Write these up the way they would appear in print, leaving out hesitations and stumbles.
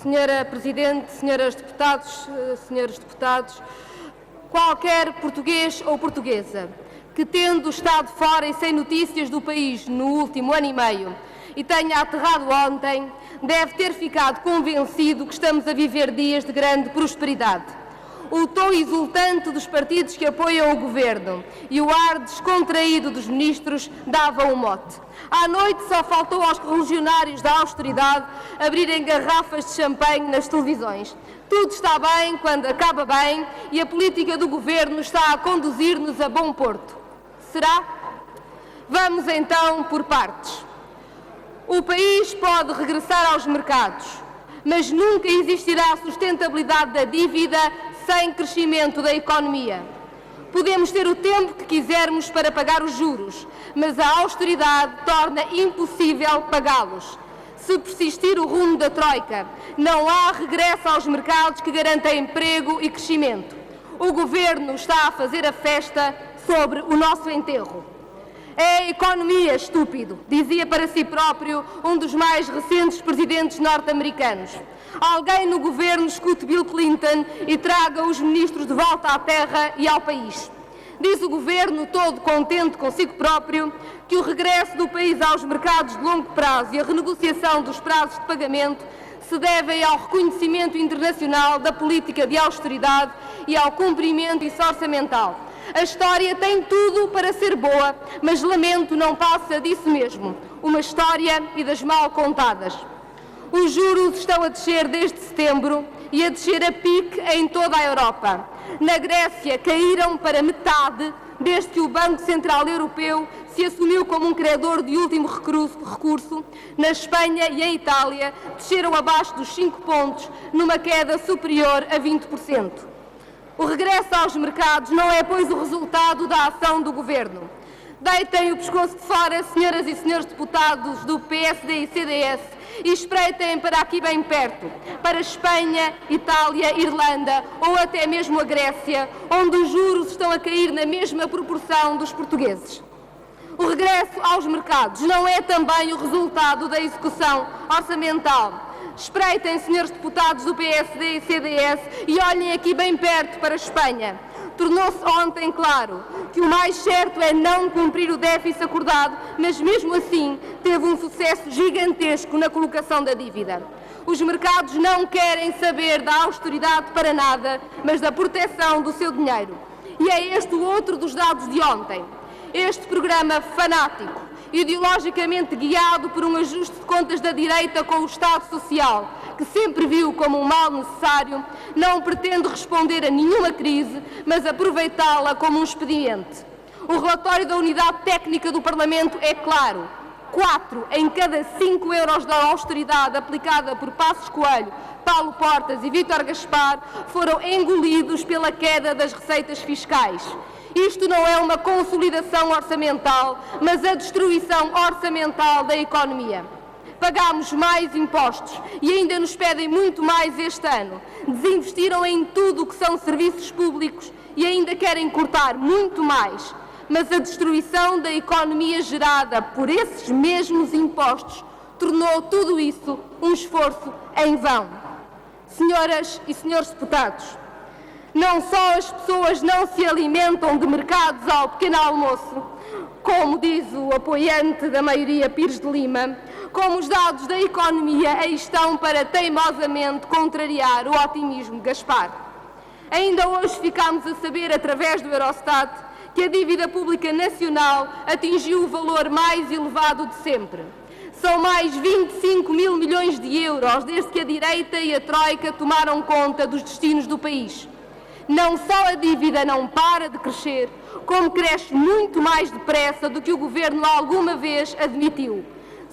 Senhora Presidente, senhores deputados, qualquer português ou portuguesa que, tendo estado fora e sem notícias do país no último ano e meio e tenha aterrado ontem, deve ter ficado convencido que estamos a viver dias de grande prosperidade. O tom exultante dos partidos que apoiam o Governo e o ar descontraído dos ministros davam o mote. À noite só faltou aos religionários da austeridade abrirem garrafas de champanhe nas televisões. Tudo está bem quando acaba bem e a política do Governo está a conduzir-nos a bom porto. Será? Vamos então por partes. O país pode regressar aos mercados, mas nunca existirá sustentabilidade da dívida sem crescimento da economia. Podemos ter o tempo que quisermos para pagar os juros, mas a austeridade torna impossível pagá-los. Se persistir o rumo da Troika, não há regresso aos mercados que garanta emprego e crescimento. O Governo está a fazer a festa sobre o nosso enterro. É a economia, estúpido, dizia para si próprio um dos mais recentes presidentes norte-americanos. Alguém no Governo escute Bill Clinton e traga os ministros de volta à terra e ao país. Diz o Governo, todo contente consigo próprio, que o regresso do país aos mercados de longo prazo e a renegociação dos prazos de pagamento se devem ao reconhecimento internacional da política de austeridade e ao cumprimento disso orçamental. A história tem tudo para ser boa, mas lamento não passa disso mesmo. Uma história e das mal contadas. Os juros estão a descer desde setembro e a descer a pique em toda a Europa. Na Grécia caíram para metade desde que o Banco Central Europeu se assumiu como um credor de último recurso. Na Espanha e em Itália desceram abaixo dos 5 pontos, numa queda superior a 20%. O regresso aos mercados não é, pois, o resultado da ação do Governo. Deitem o pescoço de fora, senhoras e senhores deputados do PSD e CDS, e espreitem para aqui bem perto, para Espanha, Itália, Irlanda ou até mesmo a Grécia, onde os juros estão a cair na mesma proporção dos portugueses. O regresso aos mercados não é também o resultado da execução orçamental. Espreitem, senhores deputados do PSD e CDS, e olhem aqui bem perto para a Espanha. Tornou-se ontem claro que o mais certo é não cumprir o déficit acordado, mas mesmo assim teve um sucesso gigantesco na colocação da dívida. Os mercados não querem saber da austeridade para nada, mas da proteção do seu dinheiro. E é este o outro dos dados de ontem. Este programa fanático, ideologicamente guiado por um ajuste de contas da direita com o Estado Social, que sempre viu como um mal necessário, não pretende responder a nenhuma crise, mas aproveitá-la como um expediente. O relatório da Unidade Técnica do Parlamento é claro. 4 em cada 5 euros da austeridade aplicada por Passos Coelho, Paulo Portas e Vítor Gaspar foram engolidos pela queda das receitas fiscais. Isto não é uma consolidação orçamental, mas a destruição orçamental da economia. Pagámos mais impostos e ainda nos pedem muito mais este ano. Desinvestiram em tudo o que são serviços públicos e ainda querem cortar muito mais. Mas a destruição da economia gerada por esses mesmos impostos tornou tudo isso um esforço em vão. Senhoras e senhores deputados, não só as pessoas não se alimentam de mercados ao pequeno almoço, como diz o apoiante da maioria Pires de Lima, como os dados da economia aí estão para teimosamente contrariar o otimismo de Gaspar. Ainda hoje ficámos a saber, através do Eurostat, que a dívida pública nacional atingiu o valor mais elevado de sempre. São mais 25 mil milhões de euros desde que a direita e a Troika tomaram conta dos destinos do país. Não só a dívida não para de crescer, como cresce muito mais depressa do que o Governo alguma vez admitiu.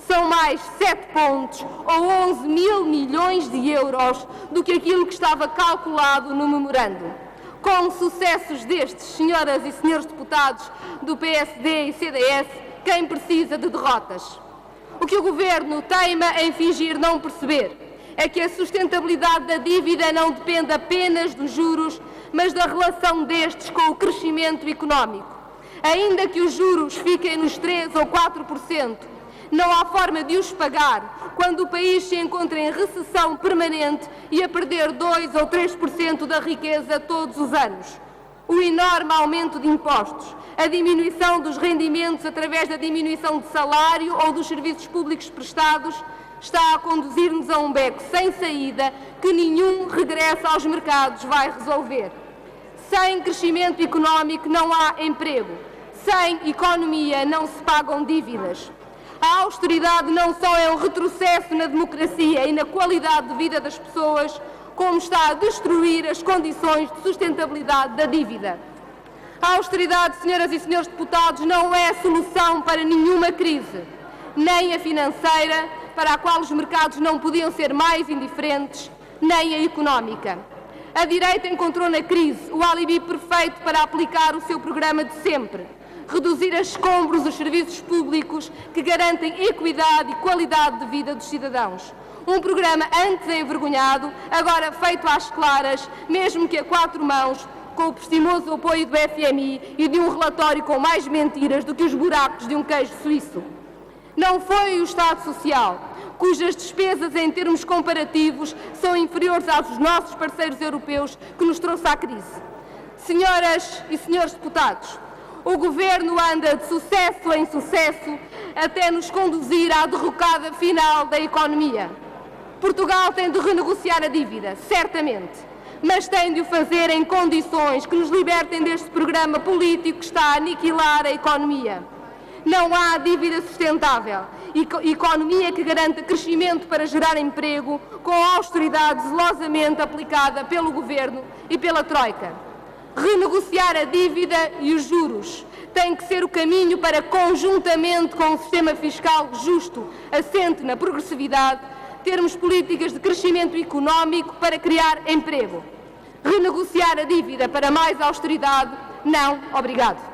São mais 7 pontos ou 11 mil milhões de euros do que aquilo que estava calculado no memorando. Com sucessos destes, senhoras e senhores deputados do PSD e CDS, quem precisa de derrotas? O que o Governo teima em fingir não perceber é que a sustentabilidade da dívida não depende apenas dos juros, mas da relação destes com o crescimento económico. Ainda que os juros fiquem nos 3 ou 4%, Não há forma de os pagar quando o país se encontra em recessão permanente e a perder 2 ou 3% da riqueza todos os anos. O enorme aumento de impostos, a diminuição dos rendimentos através da diminuição de salário ou dos serviços públicos prestados está a conduzir-nos a um beco sem saída que nenhum regresso aos mercados vai resolver. Sem crescimento económico não há emprego. Sem economia não se pagam dívidas. A austeridade não só é um retrocesso na democracia e na qualidade de vida das pessoas, como está a destruir as condições de sustentabilidade da dívida. A austeridade, senhoras e senhores deputados, não é a solução para nenhuma crise, nem a financeira, para a qual os mercados não podiam ser mais indiferentes, nem a económica. A direita encontrou na crise o alibi perfeito para aplicar o seu programa de sempre: reduzir a escombros os serviços públicos que garantem equidade e qualidade de vida dos cidadãos. Um programa antes envergonhado, agora feito às claras, mesmo que a 4 mãos, com o prestimoso apoio do FMI e de um relatório com mais mentiras do que os buracos de um queijo suíço. Não foi o Estado Social, cujas despesas em termos comparativos são inferiores aos dos nossos parceiros europeus, que nos trouxe à crise. Senhoras e senhores deputados, o Governo anda de sucesso em sucesso até nos conduzir à derrocada final da economia. Portugal tem de renegociar a dívida, certamente, mas tem de o fazer em condições que nos libertem deste programa político que está a aniquilar a economia. Não há dívida sustentável, economia que garanta crescimento para gerar emprego, com a austeridade zelosamente aplicada pelo Governo e pela Troika. Renegociar a dívida e os juros tem que ser o caminho para, conjuntamente com um sistema fiscal justo, assente na progressividade, termos políticas de crescimento económico para criar emprego. Renegociar a dívida para mais austeridade, não, obrigado.